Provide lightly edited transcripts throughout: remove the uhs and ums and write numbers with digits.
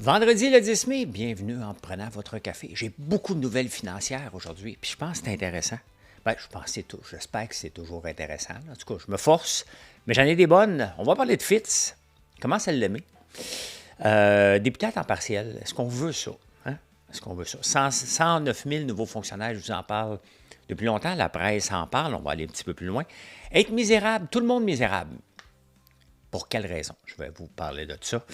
Vendredi le 10 mai, bienvenue en prenant votre café. J'ai beaucoup de nouvelles financières aujourd'hui, puis je pense que c'est intéressant. Ben, je pense que c'est tout. J'espère que c'est toujours intéressant. En tout cas, je me force, mais j'en ai des bonnes. On va parler de Fitz. Comment ça l'aimer? Député à temps partiel, est-ce qu'on veut ça? Hein? Est-ce qu'on veut ça? 109 000 nouveaux fonctionnaires, je vous en parle depuis longtemps. La presse en parle, on va aller un petit peu plus loin. Être misérable, tout le monde misérable. Pour quelle raison? Je vais vous parler de ça.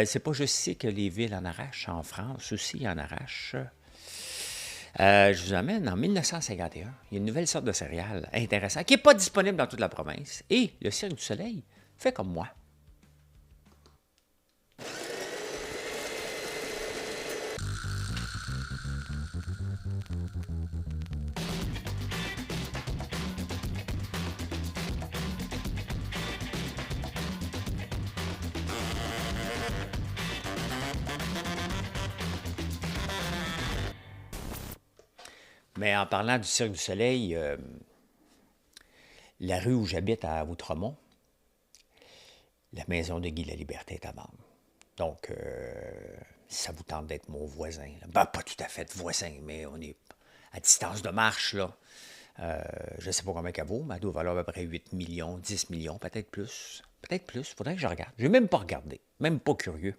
C'est pas juste ici que les villes en arrachent. En France aussi, en arrachent. Je vous amène en 1951. Il y a une nouvelle sorte de céréale intéressante qui n'est pas disponible dans toute la province. Et le Cirque du Soleil fait comme moi. Mais en parlant du Cirque du Soleil, la rue où j'habite à Outremont, la maison de Guy Laliberté est à vendre. Donc, si ça vous tente d'être mon voisin, là, ben, pas tout à fait voisin, mais on est à distance de marche, là. Je ne sais pas combien elle vaut, mais elle doit valoir à peu près 8 millions, 10 millions, peut-être plus. Peut-être plus, il faudrait que je regarde. Je n'ai même pas regardé, même pas curieux.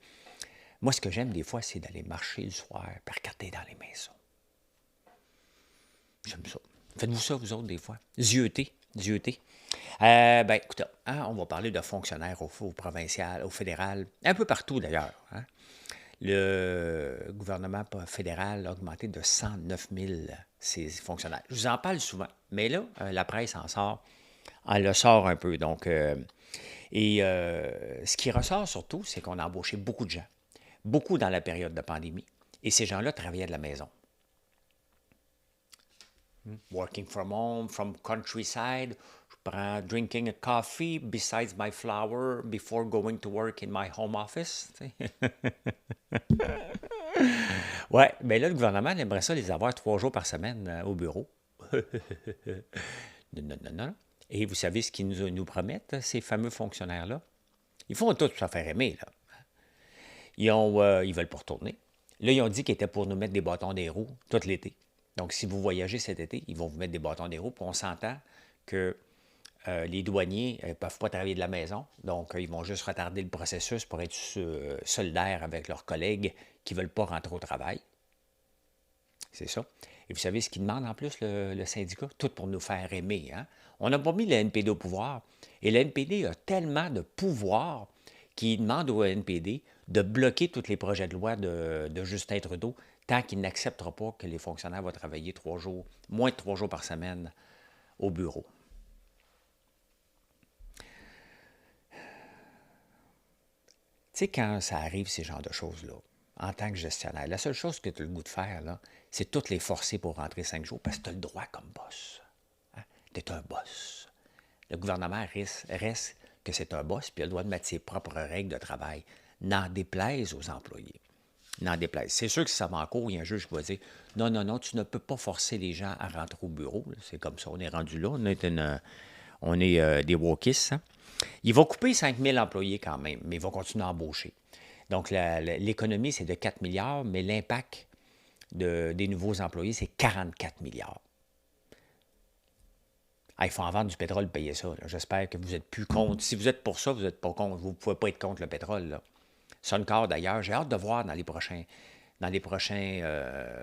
Moi, ce que j'aime des fois, c'est d'aller marcher le soir et regarder dans les maisons. J'aime ça. Faites-vous ça, vous autres, des fois? Zioter. Ben, écoutez, hein, on va parler de fonctionnaires au provincial, au fédéral, un peu partout d'ailleurs. Hein. Le gouvernement fédéral a augmenté de 109 000 ses fonctionnaires. Je vous en parle souvent, mais là, la presse en sort, elle le sort un peu. Donc, ce qui ressort surtout, c'est qu'on a embauché beaucoup de gens, beaucoup dans la période de pandémie, et ces gens-là travaillaient de la maison. Working from home, from countryside. Je prends drinking a coffee besides my flower before going to work in my home office. Ouais, bien là, le gouvernement aimerait ça les avoir 3 jours par semaine au bureau. Non, non, non, non. Et vous savez ce qu'ils nous promettent, ces fameux fonctionnaires-là? Ils font tout pour se faire aimer, là. Ils veulent pas retourner. Là, ils ont dit qu'ils étaient pour nous mettre des bâtons des roues tout l'été. Donc, si vous voyagez cet été, ils vont vous mettre des bâtons des roues. Puis on s'entend que les douaniers ne peuvent pas travailler de la maison. Donc, ils vont juste retarder le processus pour être solidaires avec leurs collègues qui ne veulent pas rentrer au travail. C'est ça. Et vous savez ce qu'ils demandent en plus, le syndicat? Tout pour nous faire aimer. Hein? On n'a pas mis le NPD au pouvoir. Et le NPD a tellement de pouvoir qu'il demande au NPD de bloquer tous les projets de loi de Justin Trudeau tant qu'il n'acceptera pas que les fonctionnaires vont travailler 3 jours, moins de 3 jours par semaine au bureau. Tu sais, quand ça arrive, ces genres de choses-là, en tant que gestionnaire, la seule chose que tu as le goût de faire, là, c'est toutes les forcer pour rentrer 5 jours parce que tu as le droit comme boss. Hein? Tu es un boss. Le gouvernement reste que c'est un boss, puis il a le droit de mettre ses propres règles de travail. N'en déplaise aux employés. N'en déplaise. C'est sûr que si ça va en cours, il y a un juge qui va dire non, non, non, tu ne peux pas forcer les gens à rentrer au bureau. C'est comme ça, on est rendu là. On est des wokistes. Hein? Il va couper 5 000 employés quand même, mais il va continuer à embaucher. Donc, l'économie, c'est de 4 milliards, mais l'impact des nouveaux employés, c'est 44 milliards. Ah, il faut en vendre du pétrole, payer ça. J'espère que vous êtes plus contre. Si vous êtes pour ça, vous n'êtes pas contre. Vous ne pouvez pas être contre le pétrole. Là. Suncor, d'ailleurs, j'ai hâte de voir dans les prochains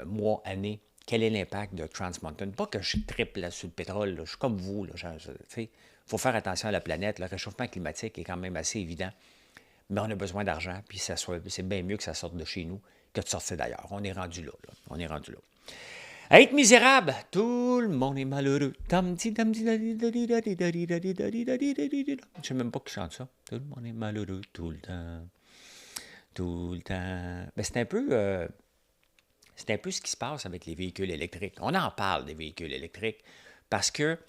mois, années, quel est l'impact de Trans Mountain. Pas que je triple sur le pétrole, là. Je suis comme vous. Il faut faire attention à la planète. Le réchauffement climatique est quand même assez évident. Mais on a besoin d'argent, puis c'est bien mieux que ça sorte de chez nous que de sortir d'ailleurs. On est rendu là. On est rendu là. Être misérable, tout le monde est malheureux. Je ne sais même pas qui chante ça. Tout le monde est malheureux tout le temps. Tout le temps. Ben, c'est un peu ce qui se passe avec les véhicules électriques. On en parle des véhicules électriques parce que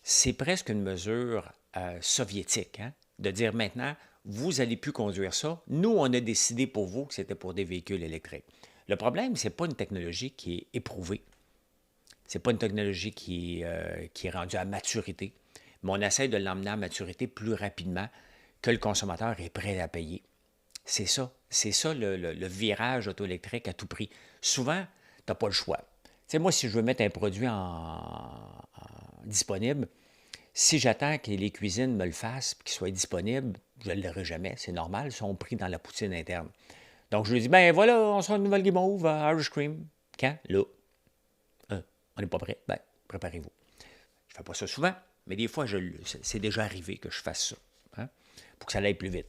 c'est presque une mesure soviétique, hein, de dire maintenant, vous n'allez plus conduire ça. Nous, on a décidé pour vous que c'était pour des véhicules électriques. Le problème, ce n'est pas une technologie qui est éprouvée. Ce n'est pas une technologie qui est rendue à maturité, mais on essaie de l'emmener à maturité plus rapidement que le consommateur est prêt à payer. C'est ça. c'est ça le virage auto-électrique à tout prix. Souvent, tu n'as pas le choix. Tu sais, moi, si je veux mettre un produit disponible, si j'attends que les cuisines me le fassent et qu'il soit disponible, je ne l'aurai jamais. C'est normal, ils sont pris dans la poutine interne. Donc, je lui dis, ben voilà, on sort une nouvelle guimauve à Irish Cream. Quand? Là. On n'est pas prêt? Ben, préparez-vous. Je ne fais pas ça souvent, mais des fois, c'est déjà arrivé que je fasse ça, hein, pour que ça aille plus vite.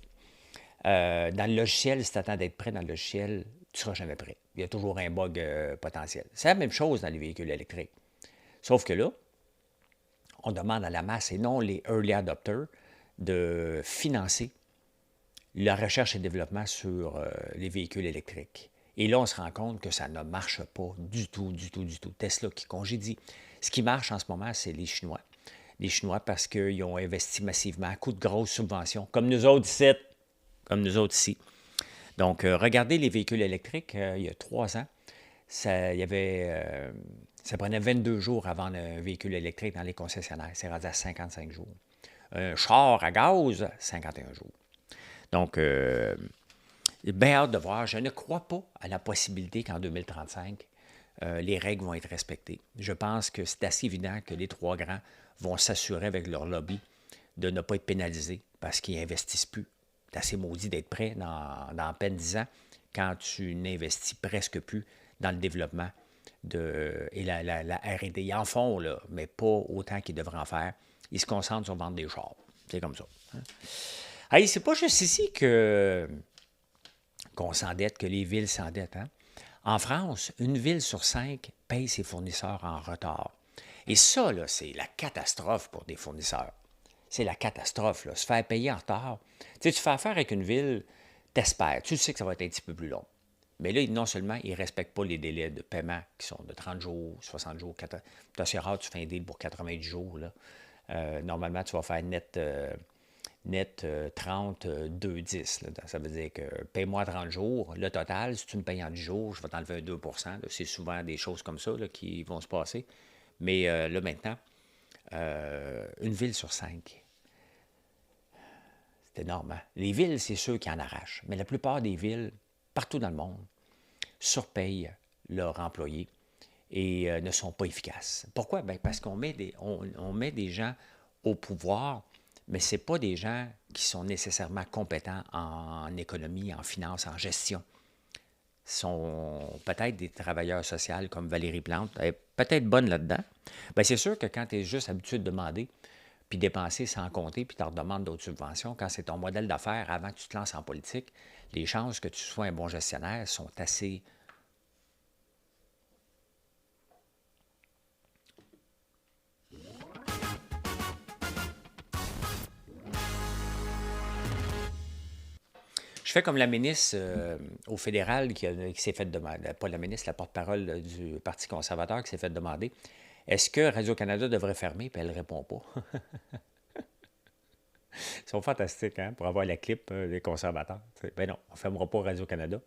Dans le logiciel, si tu attends d'être prêt dans le logiciel, tu ne seras jamais prêt. Il y a toujours un bug potentiel. C'est la même chose dans les véhicules électriques. Sauf que là, on demande à la masse, et non les early adopters, de financer la recherche et développement sur les véhicules électriques. Et là, on se rend compte que ça ne marche pas du tout, du tout, du tout. Tesla qui congédie. Ce qui marche en ce moment, c'est les Chinois. Les Chinois parce qu'ils ont investi massivement à coup de grosses subventions, comme nous autres ici. Comme nous autres ici. Donc, regardez les véhicules électriques, il y a 3 ans, ça prenait 22 jours avant un véhicule électrique dans les concessionnaires. C'est rendu à 55 jours. Un char à gaz, 51 jours. Donc, bien hâte de voir. Je ne crois pas à la possibilité qu'en 2035, les règles vont être respectées. Je pense que c'est assez évident que les 3 grands vont s'assurer avec leur lobby de ne pas être pénalisés parce qu'ils n'investissent plus. C'est assez maudit d'être prêt dans à peine 10 ans quand tu n'investis presque plus dans le développement et la R&D. Ils en font, là, mais pas autant qu'ils devraient en faire. Ils se concentrent sur vendre des chars. C'est comme ça. Hein? Hey, c'est pas juste ici qu'on s'endette, que les villes s'endettent. Hein? En France, une ville sur 5 paye ses fournisseurs en retard. Et ça, là, c'est la catastrophe pour des fournisseurs. C'est la catastrophe, là. Se faire payer en retard. Tu sais, tu fais affaire avec une ville, t'espères. Tu sais que ça va être un petit peu plus long. Mais là, non seulement ils ne respectent pas les délais de paiement qui sont de 30 jours, 60 jours, 80. C'est assez rare, tu fais un deal pour 90 jours. Là. Normalement, tu vas faire net 30, 2, 10. Là. Ça veut dire que paye-moi 30 jours. Le total, si tu me payes en 10 jours, je vais t'enlever un 2 là. C'est souvent des choses comme ça là, qui vont se passer. Mais là, maintenant, une ville sur 5. C'est énorme. Hein? Les villes, c'est ceux qui en arrachent. Mais la plupart des villes, partout dans le monde, surpayent leurs employés et ne sont pas efficaces. Pourquoi? Bien, parce qu'on met on met des gens au pouvoir, mais ce n'est pas des gens qui sont nécessairement compétents en économie, en finance, en gestion. Sont peut-être des travailleurs sociaux comme Valérie Plante, elle est peut-être bonne là-dedans. Bien, c'est sûr que quand tu es juste habitué de demander, puis dépenser sans compter, puis tu en demandes d'autres subventions, quand c'est ton modèle d'affaires avant que tu te lances en politique, les chances que tu sois un bon gestionnaire sont assez... Je fais comme la ministre au fédéral qui s'est fait demander, pas la ministre, la porte-parole du Parti conservateur qui s'est fait demander, est-ce que Radio-Canada devrait fermer? Puis elle ne répond pas. Ils sont fantastiques, hein, pour avoir la clip des conservateurs. Ben non, on ne fermera pas Radio-Canada,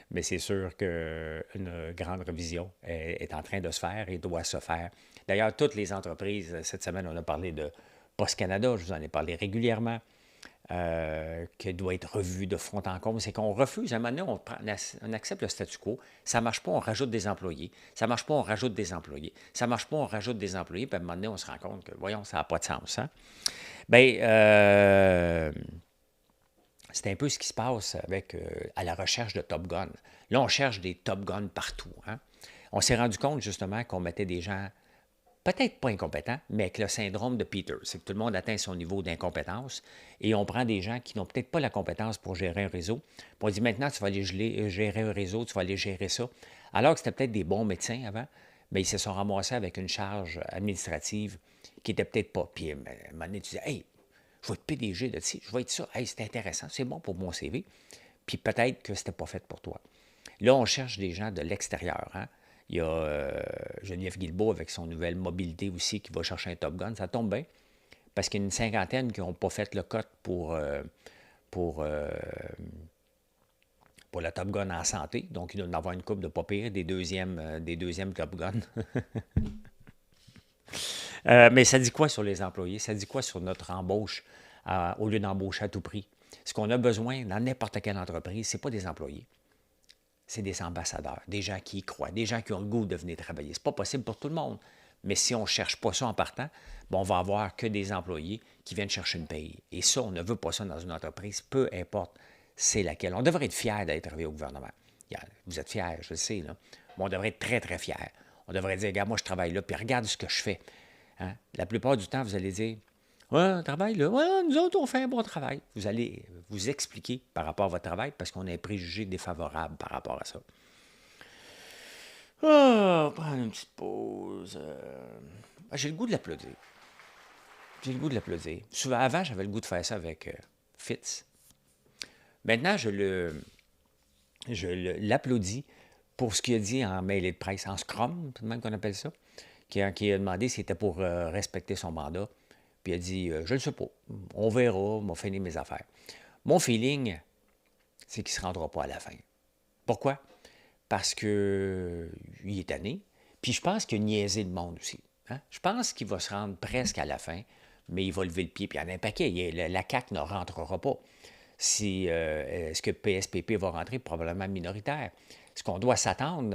mais c'est sûr qu'une grande révision est en train de se faire et doit se faire. D'ailleurs, toutes les entreprises, cette semaine, on a parlé de Post Canada, je vous en ai parlé régulièrement, qui doit être revu de fond en comble. C'est qu'on refuse, à un moment donné, on accepte le statu quo, ça ne marche pas, on rajoute des employés, ça ne marche pas, on rajoute des employés, ça ne marche pas, on rajoute des employés, puis à un moment donné, on se rend compte que, voyons, ça n'a pas de sens. Hein? Bien, c'est un peu ce qui se passe à la recherche de Top Gun. Là, on cherche des Top Gun partout. Hein? On s'est rendu compte, justement, qu'on mettait des gens peut-être pas incompétents, mais avec le syndrome de Peter. C'est que tout le monde atteint son niveau d'incompétence et on prend des gens qui n'ont peut-être pas la compétence pour gérer un réseau. Puis on dit maintenant, tu vas aller gérer un réseau, tu vas aller gérer ça. Alors que c'était peut-être des bons médecins avant, mais ils se sont ramassés avec une charge administrative qui n'était peut-être pas. Puis à un moment donné, tu dis, hey, je vais être PDG de ci, je vais être ça. Hey, c'est intéressant, c'est bon pour mon CV. Puis peut-être que ce n'était pas fait pour toi. Là, on cherche des gens de l'extérieur. Hein? Il y a Geneviève Guilbeault avec son nouvelle mobilité aussi qui va chercher un Top Gun. Ça tombe bien parce qu'il y a une cinquantaine qui n'ont pas fait le cut pour la Top Gun en santé. Donc, il doit y en avoir une couple de pas pire, des deuxièmes Top Gun. Mais ça dit quoi sur les employés? Ça dit quoi sur notre embauche au lieu d'embaucher à tout prix? Ce qu'on a besoin dans n'importe quelle entreprise, ce n'est pas des employés, c'est des ambassadeurs, des gens qui y croient, des gens qui ont le goût de venir travailler. Ce n'est pas possible pour tout le monde, mais si on ne cherche pas ça en partant, on va avoir que des employés qui viennent chercher une paye. Et ça, on ne veut pas ça dans une entreprise, peu importe c'est laquelle. On devrait être fiers d'aller travailler au gouvernement. Vous êtes fiers, je le sais, là. Mais on devrait être très, très fiers. On devrait dire, regarde, moi, je travaille là, puis regarde ce que je fais. Hein? La plupart du temps, vous allez dire, ouais, on travaille là, ouais, nous autres, on fait un bon travail. Vous allez vous expliquer par rapport à votre travail parce qu'on a un préjugé défavorable par rapport à ça. On va prendre une petite pause. J'ai le goût de l'applaudir. J'ai le goût de l'applaudir. Souvent, avant, j'avais le goût de faire ça avec Fitz. Maintenant, je l'applaudis pour ce qu'il a dit en mêlée de presse, en scrum, c'est même qu'on appelle ça, qui a demandé si c'était pour respecter son mandat. Puis il a dit, je ne le sais pas, on verra, on va finir mes affaires. Mon feeling, c'est qu'il ne se rendra pas à la fin. Pourquoi? Parce qu'il est tanné, puis je pense qu'il a niaisé le monde aussi. Hein? Je pense qu'il va se rendre presque à la fin, mais il va lever le pied, puis il y en a un paquet. La CAQ ne rentrera pas. Est-ce que PSPP va rentrer? Probablement minoritaire. Ce qu'on doit s'attendre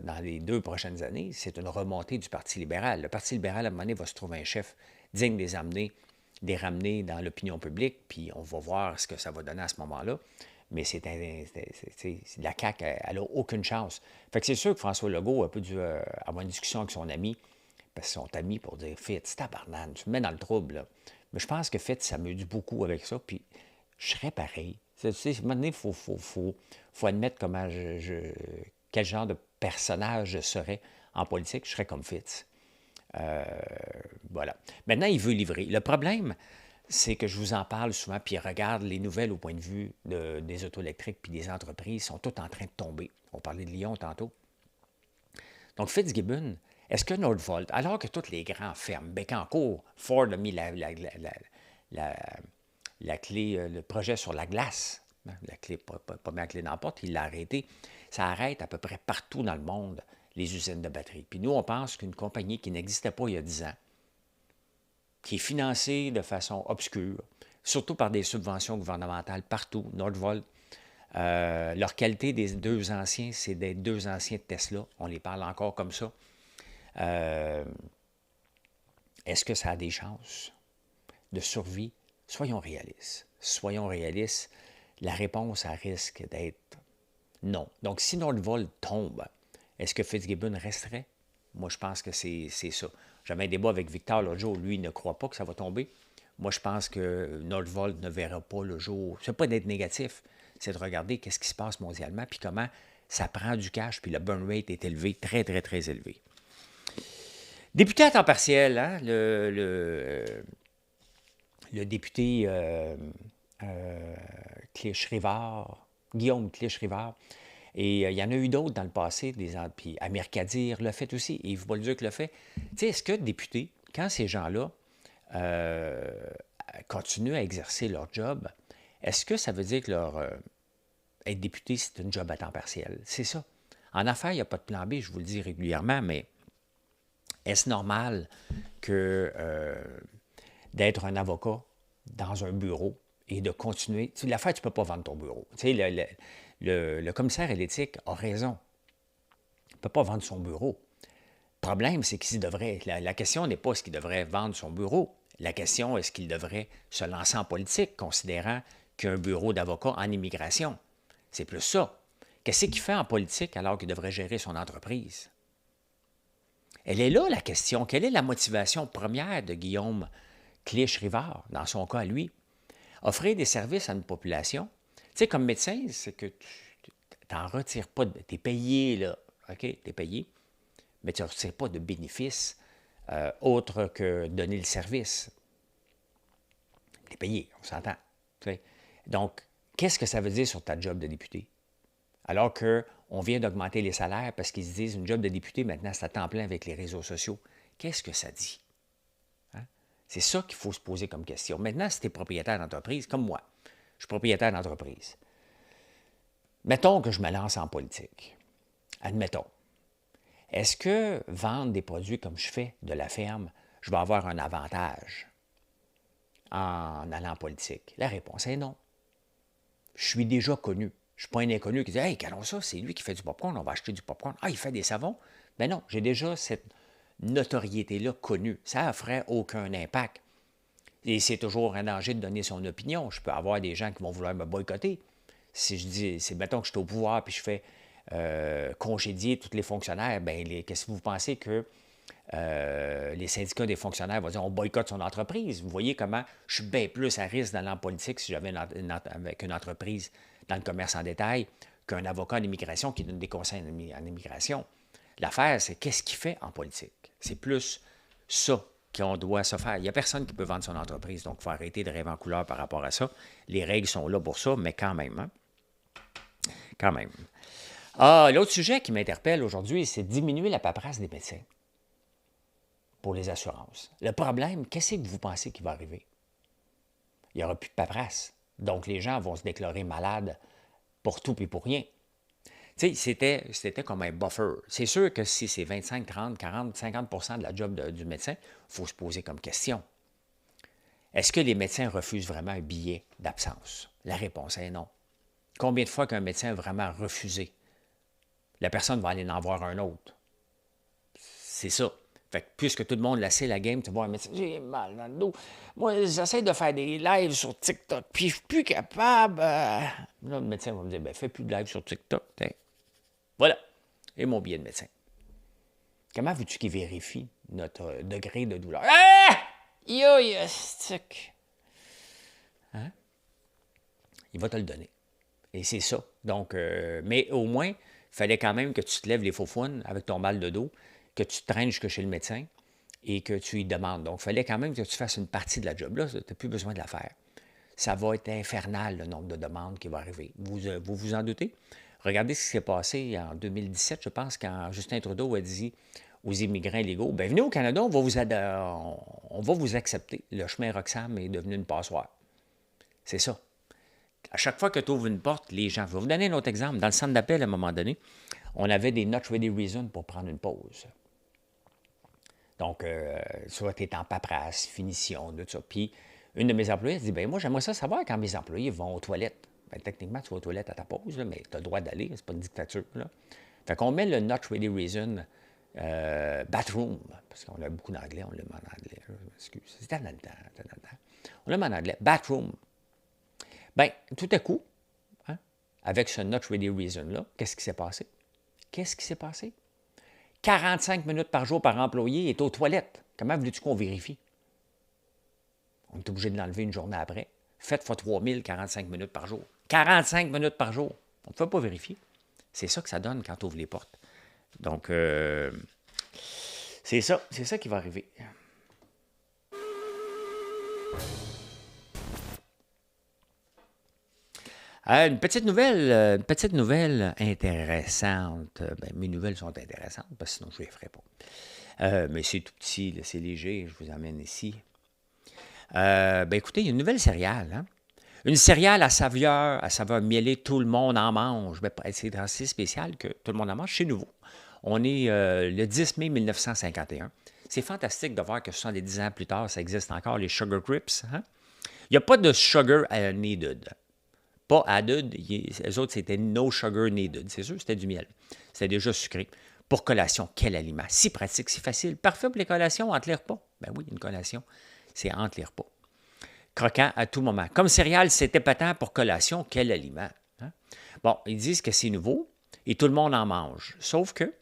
dans les 2 prochaines années, c'est une remontée du Parti libéral. Le Parti libéral, à un moment donné, va se trouver un chef digne des ramener dans l'opinion publique, puis on va voir ce que ça va donner à ce moment-là. Mais la CAQ, elle n'a aucune chance. Fait que c'est sûr que François Legault a peu dû avoir une discussion avec son ami, parce qu'ils sont amis pour dire, Fitz, tabarnane, tu me mets dans le trouble, là. Mais je pense que Fitz s'amuse beaucoup avec ça, puis je serais pareil. Tu sais, à un moment donné, il faut admettre quel genre de personnage je serais en politique. Je serais comme Fitz. Voilà. Maintenant, il veut livrer. Le problème, c'est que je vous en parle souvent, puis regarde les nouvelles au point de vue des autos électriques puis des entreprises sont toutes en train de tomber. On parlait de Lyon tantôt. Donc, Fitzgibbon, est-ce que Nordvolt, alors que tous les grands ferment, Bécancour, Ford a mis la clé, le projet sur la glace, la clé, pas mis la clé dans la porte, il l'a arrêté. Ça arrête à peu près partout dans le monde les usines de batterie. Puis nous, on pense qu'une compagnie qui n'existait pas il y a 10 ans, qui est financée de façon obscure, surtout par des subventions gouvernementales partout, Nordvolt, leur qualité des 2 anciens, c'est des 2 anciens de Tesla. On les parle encore comme ça. Est-ce que ça a des chances de survie? Soyons réalistes. Soyons réalistes. La réponse, elle risque d'être non. Donc, si Nordvolt tombe, est-ce que Fitzgibbon resterait? Moi, je pense que c'est ça. J'avais un débat avec Victor l'autre jour. Lui, il ne croit pas que ça va tomber. Moi, je pense que Nordvolt ne verra pas le jour. Ce n'est pas d'être négatif, c'est de regarder qu'est-ce qui se passe mondialement, puis comment ça prend du cash, puis le burn rate est élevé, très, très, très élevé. Député à temps partiel, hein, le député Clich-Rivard, Guillaume Clich-Rivard, et il y en a eu d'autres dans le passé, puis Amir Kadir l'a fait aussi, Yves Bolduc l'a fait. Tu sais, est-ce que députés, quand ces gens-là continuent à exercer leur job, est-ce que ça veut dire que être député, c'est un job à temps partiel? C'est ça. En affaires, il n'y a pas de plan B, je vous le dis régulièrement, mais est-ce normal que d'être un avocat dans un bureau et de continuer? Tu sais, l'affaire, tu ne peux pas vendre ton bureau. Tu sais, le commissaire à l'éthique a raison. Il ne peut pas vendre son bureau. Le problème, c'est qu'il devrait. La question n'est pas est-ce qu'il devrait vendre son bureau. La question, est-ce qu'il devrait se lancer en politique, considérant qu'il y a un bureau d'avocat en immigration? C'est plus ça. Qu'est-ce qu'il fait en politique alors qu'il devrait gérer son entreprise? Elle est là, la question. Quelle est la motivation première de Guillaume Clich-Rivard, dans son cas à lui? Offrir des services à une population. Tu sais, comme médecin, c'est que tu n'en retires pas. Tu es payé, là. OK? Tu es payé. Mais tu ne retires pas de bénéfices autre que donner le service. Tu es payé, on s'entend. Tu sais. Donc, qu'est-ce que ça veut dire sur ta job de député? Alors qu'on vient d'augmenter les salaires parce qu'ils se disent une job de député, maintenant, c'est à temps plein avec les réseaux sociaux. Qu'est-ce que ça dit? Hein? C'est ça qu'il faut se poser comme question. Maintenant, si tu es propriétaire d'entreprise, comme moi, je suis propriétaire d'entreprise. Mettons que je me lance en politique. Admettons. Est-ce que vendre des produits comme je fais de la ferme, je vais avoir un avantage en allant en politique? La réponse est non. Je suis déjà connu. Je ne suis pas un inconnu qui dit « Hey, qu'allons ça, c'est lui qui fait du popcorn, on va acheter du popcorn. Ah, il fait des savons. » Ben non, j'ai déjà cette notoriété-là connue. Ça ne ferait aucun impact. Et c'est toujours un danger de donner son opinion. Je peux avoir des gens qui vont vouloir me boycotter. Si je dis, c'est mettons que je suis au pouvoir puis je fais congédier tous les fonctionnaires, bien, qu'est-ce que vous pensez que les syndicats des fonctionnaires vont dire on boycotte son entreprise? Vous voyez comment je suis bien plus à risque dans la politique si j'avais avec une entreprise dans le commerce en détail qu'un avocat en immigration qui donne des conseils en immigration. L'affaire, c'est qu'est-ce qu'il fait en politique? C'est plus ça qu'on doit se faire. Il n'y a personne qui peut vendre son entreprise, donc il faut arrêter de rêver en couleur par rapport à ça. Les règles sont là pour ça, mais quand même. Hein? Quand même. Ah, l'autre sujet qui m'interpelle aujourd'hui, c'est diminuer la paperasse des médecins pour les assurances. Le problème, qu'est-ce que vous pensez qui va arriver? Il n'y aura plus de paperasse. Donc, les gens vont se déclarer malades pour tout et pour rien. Tu sais, c'était comme un buffer. C'est sûr que si c'est 25, 30, 40, 50 de la job du médecin, il faut se poser comme question. Est-ce que les médecins refusent vraiment un billet d'absence? La réponse est non. Combien de fois qu'un médecin a vraiment refusé? La personne va aller en voir un autre. C'est ça. Fait que puisque tout le monde la sait, la game, tu vois un médecin, j'ai mal dans le dos. Moi, j'essaie de faire des lives sur TikTok, puis je suis plus capable. Là, le médecin va me dire, ben, fais plus de live sur TikTok. T'in. Voilà. Et mon billet de médecin. Comment veux-tu qu'il vérifie notre degré de douleur? Ah! Yo, stick. Hein? Il va te le donner. Et c'est ça. Donc, mais au moins, il fallait quand même que tu te lèves les faux-founes avec ton mal de dos, que tu te traînes jusque chez le médecin et que tu lui demandes. Donc, il fallait quand même que tu fasses une partie de la job. Là, tu n'as plus besoin de la faire. Ça va être infernal, le nombre de demandes qui va arriver. Vous en doutez? Regardez ce qui s'est passé en 2017, je pense, quand Justin Trudeau a dit aux immigrants illégaux, bien, venez au Canada, on va vous accepter. Le chemin Roxham est devenu une passoire. C'est ça. À chaque fois que tu ouvres une porte, les gens... Je vais vous donner un autre exemple. Dans le centre d'appel, à un moment donné, on avait des not ready reasons pour prendre une pause. Donc, soit tu es en paperasse, finition, tout ça. Puis, une de mes employées dit, bien, moi, j'aimerais ça savoir quand mes employés vont aux toilettes. Bien, techniquement, tu vas aux toilettes à ta pause, là, mais tu as le droit d'aller, c'est pas une dictature. Là. Fait qu'on met le not ready reason bathroom, parce qu'on a beaucoup d'anglais, on le met en anglais. Excuse, c'était dans le temps. On le met en anglais. Bathroom. Bien, tout à coup, hein, avec ce not ready reason-là, qu'est-ce qui s'est passé? Qu'est-ce qui s'est passé? 45 minutes par jour par employé est aux toilettes. Comment voulais-tu qu'on vérifie? On est obligé de l'enlever une journée après. Faites fois 3000, 45 minutes par jour. 45 minutes par jour. On ne peut pas vérifier. C'est ça que ça donne quand on ouvre les portes. Donc, c'est ça qui va arriver. Une petite nouvelle intéressante. Ben, mes nouvelles sont intéressantes, parce que sinon je ne les ferai pas. Mais c'est tout petit, là, c'est léger, je vous amène ici. Ben, écoutez, il y a une nouvelle céréale. Hein? Une céréale à saveur mielée, tout le monde en mange. Ben, c'est assez spécial que tout le monde en mange. C'est nouveau. On est le 10 mai 1951. C'est fantastique de voir que 70 ans plus tard, ça existe encore, les Sugar Crips. Hein? Il n'y a pas de sugar needed. Pas added, les autres, c'était no sugar needed. C'est sûr, c'était du miel. C'était déjà sucré. Pour collation, quel aliment. Si pratique, si facile. Parfait pour les collations entre les repas. Ben oui, une collation, c'est entre les repas. Croquant à tout moment. Comme céréales, c'est épatant pour collation, quel aliment. Hein? Bon, ils disent que c'est nouveau et tout le monde en mange. Sauf que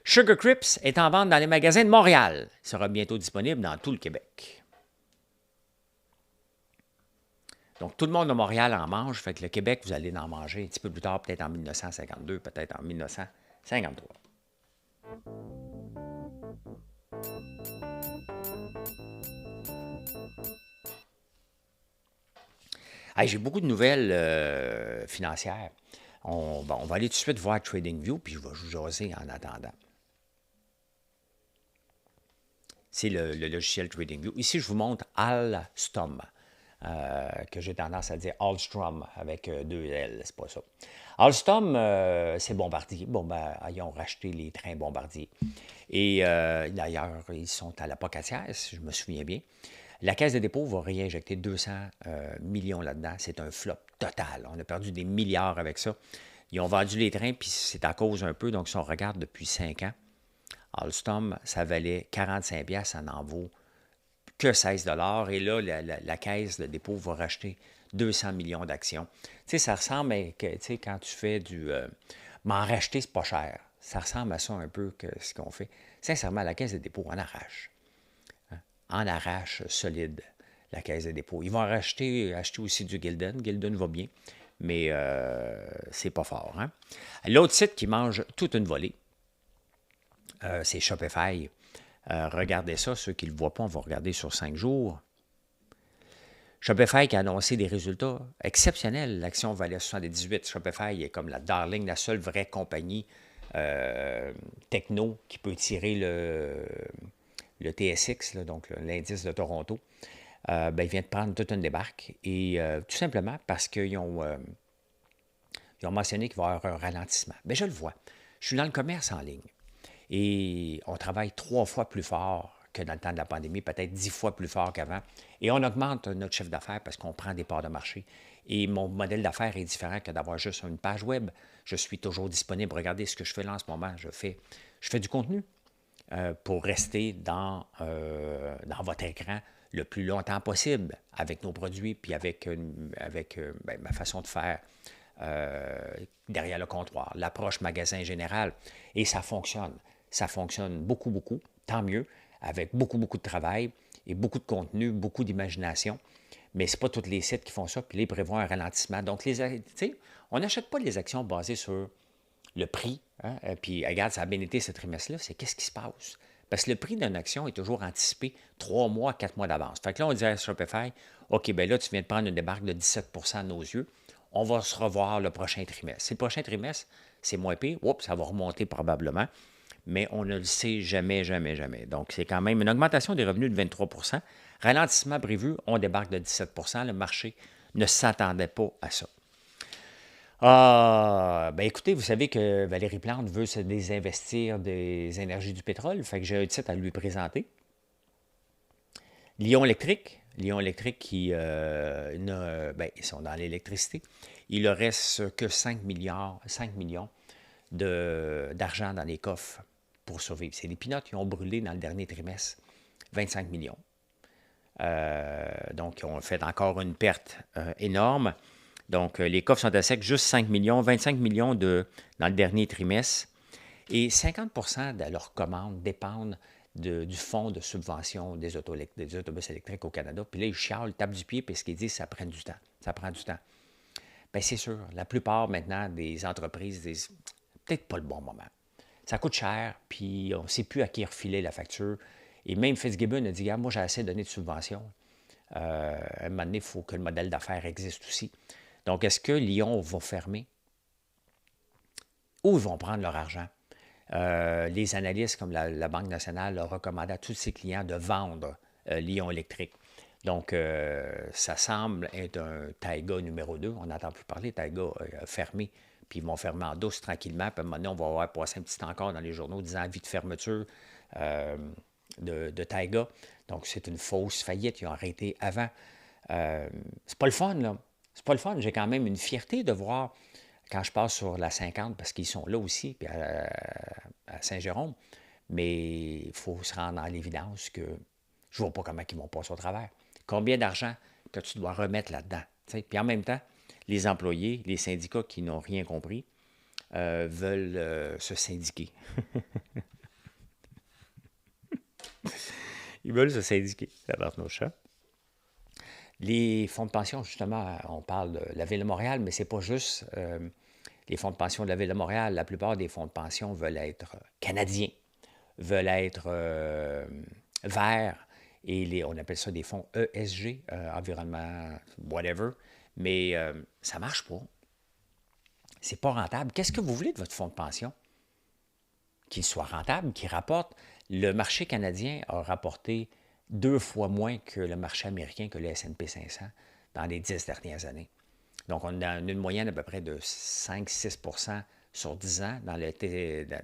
Sugar Crips est en vente dans les magasins de Montréal. Il sera bientôt disponible dans tout le Québec. Donc, tout le monde de Montréal en mange, fait que le Québec, vous allez en manger un petit peu plus tard, peut-être en 1952, peut-être en 1953. Hey, j'ai beaucoup de nouvelles financières. On va aller tout de suite voir TradingView, puis je vais vous jaser en attendant. C'est le logiciel TradingView. Ici, je vous montre Alstom. Que j'ai tendance à dire Alstrom avec deux L, c'est pas ça. Alstom, c'est Bombardier. Bon, ben, ils ont racheté les trains Bombardier. Et d'ailleurs, ils sont à la pocatière, si je me souviens bien. La Caisse de dépôt va réinjecter 200 millions là-dedans. C'est un flop totale. On a perdu des milliards avec ça. Ils ont vendu les trains, puis c'est à cause un peu. Donc, si on regarde depuis 5 ans, Alstom, ça valait 45$, ça n'en vaut que 16$. Et là, la caisse de dépôt va racheter 200 millions d'actions. Tu sais, ça ressemble à tu sais, quand tu fais du... m'en racheter, c'est pas cher. Ça ressemble à ça un peu que ce qu'on fait. Sincèrement, la caisse de dépôt en arrache. En arrache solide, la caisse de dépôt. Ils vont acheter aussi du Gildan. Gildan va bien, mais c'est pas fort. Hein? L'autre site qui mange toute une volée, c'est Shopify. Regardez ça, ceux qui ne le voient pas, on va regarder sur 5 jours. Shopify qui a annoncé des résultats exceptionnels. L'action valait 78. Shopify est comme la darling, la seule vraie compagnie techno qui peut tirer le TSX, là, donc l'indice de Toronto. Il vient de prendre toute une débarque. Et tout simplement parce qu'ils ont mentionné qu'il va y avoir un ralentissement. Bien, je le vois. Je suis dans le commerce en ligne. Et on travaille 3 fois plus fort que dans le temps de la pandémie, peut-être 10 fois plus fort qu'avant. Et on augmente notre chiffre d'affaires parce qu'on prend des parts de marché. Et mon modèle d'affaires est différent que d'avoir juste une page web. Je suis toujours disponible. Regardez ce que je fais là en ce moment. Je fais du contenu pour rester dans votre écran le plus longtemps possible avec nos produits puis avec ma façon de faire derrière le comptoir, l'approche magasin général. Et ça fonctionne. Ça fonctionne beaucoup, beaucoup. Tant mieux, avec beaucoup, beaucoup de travail et beaucoup de contenu, beaucoup d'imagination. Mais ce n'est pas tous les sites qui font ça, puis là, ils prévoient un ralentissement. Donc, on n'achète pas les actions basées sur le prix. Hein? Puis, regarde, ça a bien été ce trimestre-là, c'est qu'est-ce qui se passe? Parce que le prix d'une action est toujours anticipé 3 mois, 4 mois d'avance. Fait que là, on dirait à Shopify, OK, bien là, tu viens de prendre une débarque de 17% à nos yeux. On va se revoir le prochain trimestre. Si le prochain trimestre, c'est moins pire, oups, ça va remonter probablement. Mais on ne le sait jamais, jamais, jamais. Donc, c'est quand même une augmentation des revenus de 23%. Ralentissement prévu, on débarque de 17%. Le marché ne s'attendait pas à ça. Écoutez, vous savez que Valérie Plante veut se désinvestir des énergies du pétrole. Fait que j'ai un titre à lui présenter. Lion Électrique. Lion Électrique qui ils sont dans l'électricité. Il leur reste que 5 millions d'argent dans les coffres pour survivre. C'est des pinottes qui ont brûlé dans le dernier trimestre. 25 millions. Donc, ils ont fait encore une perte énorme. Donc, les coffres sont à sec, juste 5 millions, 25 millions dans le dernier trimestre. Et 50% de leurs commandes dépendent du fonds de subvention des autobus électriques au Canada. Puis là, ils chialent, ils tapent du pied parce qu'ils disent que ça prend du temps. Ça prend du temps. Bien, c'est sûr, la plupart maintenant des entreprises disent peut-être pas le bon moment. Ça coûte cher, puis on ne sait plus à qui refiler la facture. Et même Fitzgibbon a dit, moi, j'ai assez donné de subventions. À un moment donné, il faut que le modèle d'affaires existe aussi. Donc, est-ce que Lyon va fermer? Ou ils vont prendre leur argent? Les analystes comme la Banque nationale ont recommandé à tous ses clients de vendre Lion Électrique. Donc, ça semble être un Taiga numéro 2. On n'entend plus parler. Taiga fermé, puis ils vont fermer en douce tranquillement. Puis maintenant, on va avoir passé un petit temps encore dans les journaux disant avis de fermeture de Taiga. Donc, c'est une fausse faillite. Ils ont arrêté avant. C'est pas le fun, là. C'est pas le fun. J'ai quand même une fierté de voir quand je passe sur la 50, parce qu'ils sont là aussi, puis à Saint-Jérôme. Mais il faut se rendre à l'évidence que je ne vois pas comment ils vont passer au travers. Combien d'argent que tu dois remettre là-dedans? T'sais? Puis en même temps, les employés, les syndicats qui n'ont rien compris, veulent se syndiquer. Ils veulent se syndiquer. Ça va nos chats. Les fonds de pension, justement, on parle de la Ville de Montréal, mais ce n'est pas juste les fonds de pension de la Ville de Montréal. La plupart des fonds de pension veulent être canadiens, veulent être verts, et on appelle ça des fonds ESG, environnement, whatever, mais ça ne marche pas. C'est pas rentable. Qu'est-ce que vous voulez de votre fonds de pension? Qu'il soit rentable, qu'il rapporte. Le marché canadien a rapporté 2 fois moins que le marché américain, que le S&P 500 dans les 10 dernières années. Donc, on a une moyenne à peu près de 5-6% sur 10 ans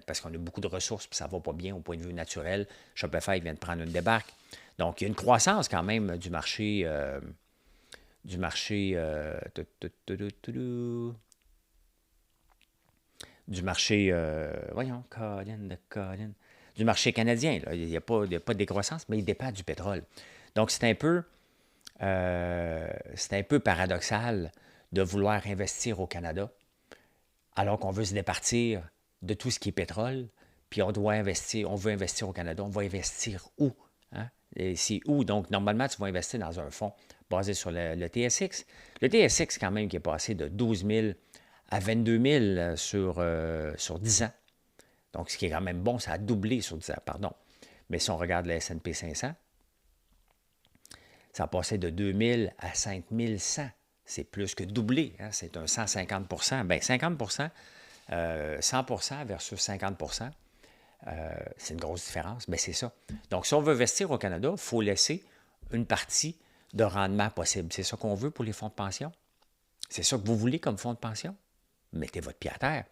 parce qu'on a beaucoup de ressources puis ça ne va pas bien au point de vue naturel. Shopify vient de prendre une débarque. Donc, il y a une croissance quand même du marché du marché, du marché, voyons, Colin, du marché canadien. Là. Il n'y a pas de décroissance, mais il dépend du pétrole. Donc, c'est un peu paradoxal de vouloir investir au Canada alors qu'on veut se départir de tout ce qui est pétrole, puis on veut investir au Canada. On va investir où? Hein? Et c'est où? Donc, normalement, tu vas investir dans un fonds basé sur le TSX. Le TSX, quand même, qui est passé de 12 000 à 22 000 sur 10 ans. Donc, ce qui est quand même bon, ça a doublé sur 10 ans, pardon. Mais si on regarde le S&P 500, ça a passé de 2 000 à 5 100. C'est plus que doublé. Hein? C'est un 150 bien, 50 100 versus 50 c'est une grosse différence. Mais c'est ça. Donc, si on veut investir au Canada, il faut laisser une partie de rendement possible. C'est ça qu'on veut pour les fonds de pension. C'est ça que vous voulez comme fonds de pension. Mettez votre pied à terre.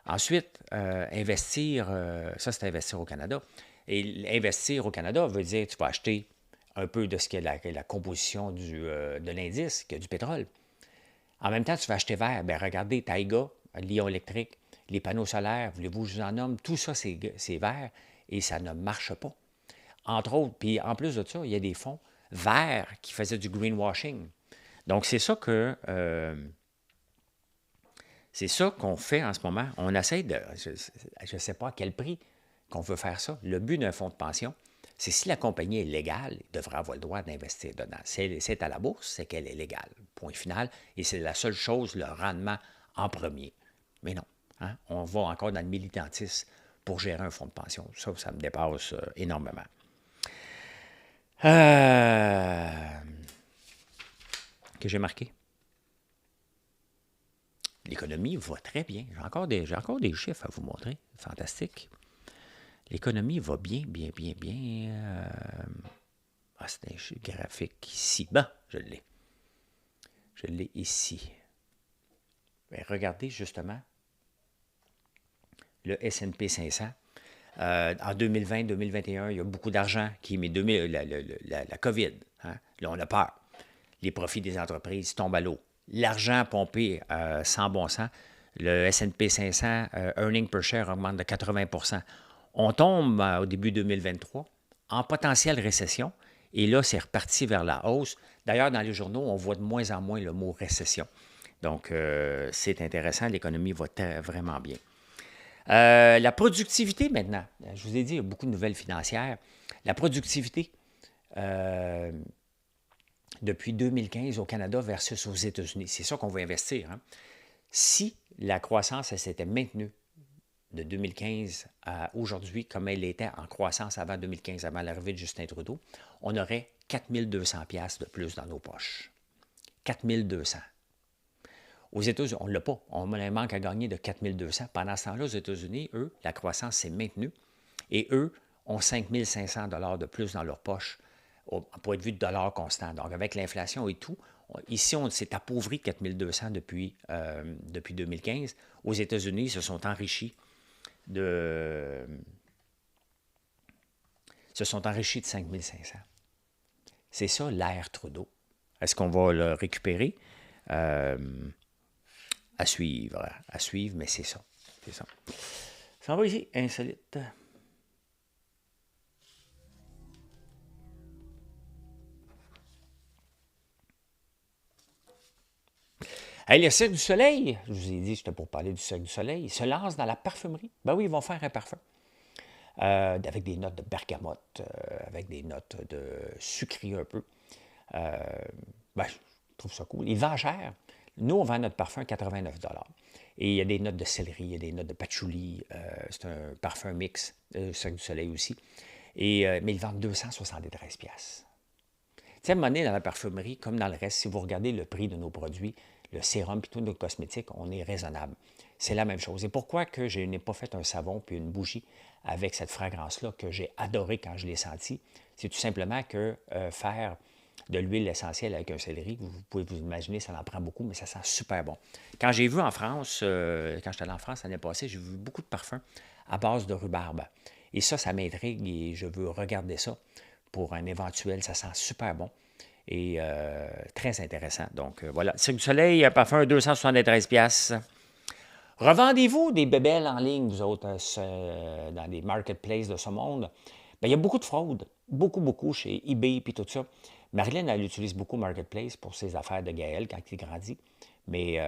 Ensuite, investir, ça c'est investir au Canada. Et investir au Canada veut dire que tu vas acheter un peu de ce qu'est la composition de l'indice, que du pétrole. En même temps, tu vas acheter vert. Bien, regardez, Taiga, Lion électrique, les panneaux solaires, voulez-vous que je vous en nomme, tout ça, c'est vert et ça ne marche pas. Entre autres, puis en plus de ça, il y a des fonds verts qui faisaient du greenwashing. Donc, c'est ça qu'on fait en ce moment. On essaie de... Je ne sais pas à quel prix qu'on veut faire ça. Le but d'un fonds de pension, c'est si la compagnie est légale, il devrait avoir le droit d'investir dedans. C'est à la bourse, c'est qu'elle est légale. Point final. Et c'est la seule chose, le rendement en premier. Mais non. Hein? On va encore dans le militantisme pour gérer un fonds de pension. Ça me dépasse énormément. Que j'ai marqué? L'économie va très bien. J'ai encore des chiffres à vous montrer. Fantastique. L'économie va bien, bien, bien, bien. C'est un graphique ici. Bon, je l'ai. Je l'ai ici. Bien, regardez justement le S&P 500. En 2020-2021, il y a beaucoup d'argent qui est mis. La COVID, hein? Là, on a peur. Les profits des entreprises tombent à l'eau. L'argent pompé sans bon sens. Le S&P 500, earning per share augmente de 80 %. On tombe au début 2023 en potentielle récession. Et là, c'est reparti vers la hausse. D'ailleurs, dans les journaux, on voit de moins en moins le mot récession. Donc, c'est intéressant. L'économie va vraiment bien. La productivité maintenant. Je vous ai dit, il y a beaucoup de nouvelles financières. La productivité depuis 2015 au Canada versus aux États-Unis. C'est ça qu'on veut investir. Hein? Si la croissance s'était maintenue de 2015 à aujourd'hui, comme elle était en croissance avant 2015, avant l'arrivée de Justin Trudeau, on aurait 4 200 $ de plus dans nos poches. 4 200. Aux États-Unis, on ne l'a pas. On a un manque à gagner de 4 200. Pendant ce temps-là, aux États-Unis, eux, la croissance s'est maintenue et eux ont 5 500 $ de plus dans leur poche au point de vue de dollar constant. Donc, avec l'inflation et tout, ici, on s'est appauvri de 4 200 depuis 2015. Aux États-Unis, ils se sont enrichis de 5 500. C'est ça l'ère Trudeau. Est-ce qu'on va le récupérer? À suivre, mais c'est ça. C'est ça. Ça va ici, insolite. Hey, le Cirque du Soleil, je vous ai dit, c'était pour parler du Cirque du Soleil, il se lance dans la parfumerie. Ben oui, ils vont faire un parfum. Avec des notes de bergamote, avec des notes de sucrerie un peu. Je trouve ça cool. Il vend cher. Nous, on vend notre parfum à 89 $. Et il y a des notes de céleri, il y a des notes de patchouli. C'est un parfum mix, Cirque du Soleil aussi. Mais ils vendent 273 $. Tu sais, à un moment donné, dans la parfumerie, comme dans le reste, si vous regardez le prix de nos produits, le sérum et tous nos cosmétiques, on est raisonnable. C'est la même chose. Et pourquoi que je n'ai pas fait un savon puis une bougie avec cette fragrance-là que j'ai adorée quand je l'ai sentie? C'est tout simplement que faire de l'huile essentielle avec un céleri, vous pouvez vous imaginer, ça en prend beaucoup, mais ça sent super bon. Quand j'ai vu en France, quand j'étais allé en France l'année passée, j'ai vu beaucoup de parfums à base de rhubarbe. Et ça m'intrigue et je veux regarder ça pour un éventuel, ça sent super bon. Et très intéressant. Donc, voilà. Cirque du Soleil, parfum 273$. Revendez-vous des bébelles en ligne, vous autres, dans les marketplaces de ce monde? Bien, il y a beaucoup de fraude. Beaucoup, beaucoup chez eBay et tout ça. Marilyn, elle utilise beaucoup Marketplace pour ses affaires de Gaël quand il grandit. Mais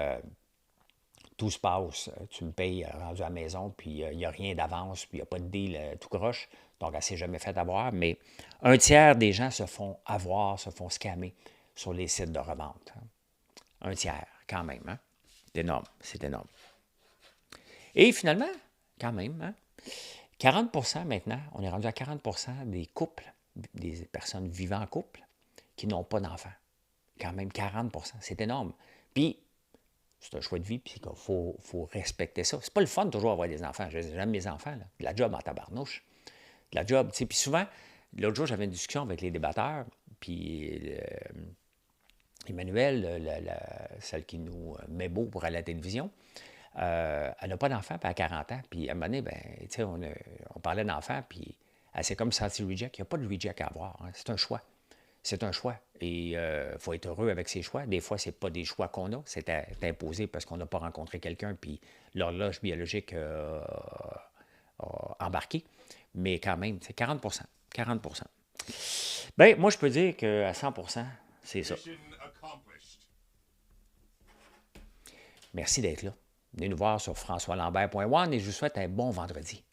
tout se passe. Tu me payes rendu à la maison, puis il n'y a rien d'avance, puis il n'y a pas de deal tout croche. Donc, elle ne s'est jamais fait avoir. Mais un tiers des gens se font avoir, se font scammer sur les sites de revente. Un tiers, quand même. Hein? C'est énorme. C'est énorme. Et finalement, quand même, hein, 40% maintenant, on est rendu à 40% des couples, des personnes vivant en couple, qui n'ont pas d'enfants. Quand même 40%, c'est énorme. Puis, c'est un choix de vie, puis il faut respecter ça. C'est pas le fun de toujours avoir des enfants. J'aime mes enfants, là. De la job en tabarnouche. De la job, tu sais. Puis souvent, l'autre jour, j'avais une discussion avec les débatteurs, puis Emmanuel, celle qui nous met beau pour aller à la télévision, elle n'a pas d'enfant, puis elle a 40 ans. Puis à un moment donné, ben, on parlait d'enfant, puis elle s'est comme sentie reject. Il n'y a pas de reject à avoir. Hein. C'est un choix. C'est un choix. Et il faut être heureux avec ses choix. Des fois, ce n'est pas des choix qu'on a. C'est imposé parce qu'on n'a pas rencontré quelqu'un, puis l'horloge biologique a embarqué. Mais quand même, c'est 40%. 40%. Bien, moi, je peux dire qu'à 100%, c'est ça. Merci d'être là. Venez nous voir sur françoislambert.one et je vous souhaite un bon vendredi.